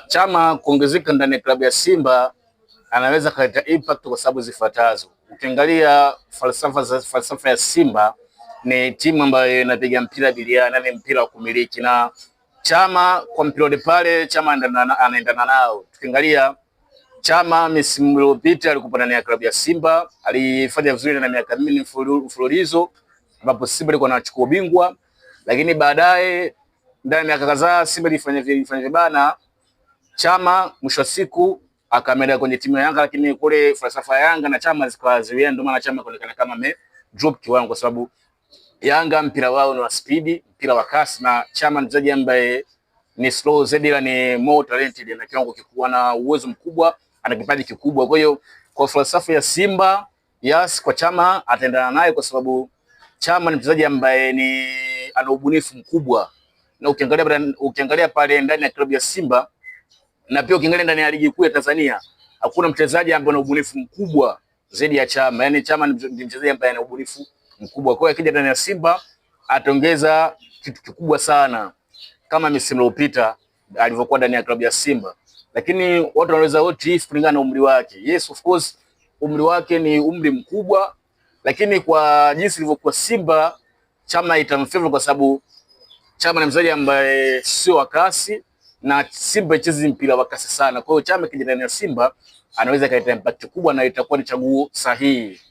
Chama kuongezeka ndani ya klabu ya Simba anaweza kuleta impact kwa sababu zifuatazo. Ukiangalia falsafa ya Simba ni timu ambayo inapiga mpira biliana, ni mpira wa kumiliki, na Chama kwa mpira pale Chama anaendana nao. Tukiangalia Chama msimu uliopita alikuwa ndani ya klabu ya Simba, alifanya vizuri na miaka 4 mfululizo ambapo Simba ilikuwa inachukua ubingwa, lakini baadaye ndani ya miaka kadhaa Simba ilifanya vibana. Chama mwisho wa siku akaenda kwenye timu ya Yanga, lakini kule falsafa ya Yanga na Chama zikawaziwiana, ndio maana Chama kuonekana kama drop kiwango, kwa sababu Yanga mpira wao ni wa speed, mpira wa kasi, na Chama ni mchezaji ambaye ni slow zaidi, ila ni more talented na kiwango kikubwa na uwezo mkubwa, ana kipaji kikubwa. Kwa hiyo kwa falsafa ya Simba, yes, kwa Chama ataendana naye kwa sababu Chama ni mchezaji ambaye ana ubunifu mkubwa, na ukiangalia pale ndani ya klabu ya Simba na pia ukiangalia ndani ya ligi kuu ya Tanzania hakuna mchezaji ambaye ana ubunifu mkubwa zaidi ya Chama. Yaani Chama ni mchezaji ambaye ana ubunifu mkubwa. Kwa hiyo akija ndani ya Simba ataongeza kitu kikubwa sana kama msimu uliopita alivyokuwa ndani ya klabu ya Simba. Lakini watu wanaweza wote kulingana na umri wake. Yes, of course umri wake ni umri mkubwa, lakini kwa jinsi ilivyokuwa Simba, Chama itamfavor kwa sababu Chama ni mchezaji ambaye sio wa kasi na Simba ichezi mpira wa kasi sana. Kwa hiyo Chama kija ndani ya Simba anaweza kuleta impact kubwa na itakuwa ni chaguo sahihi.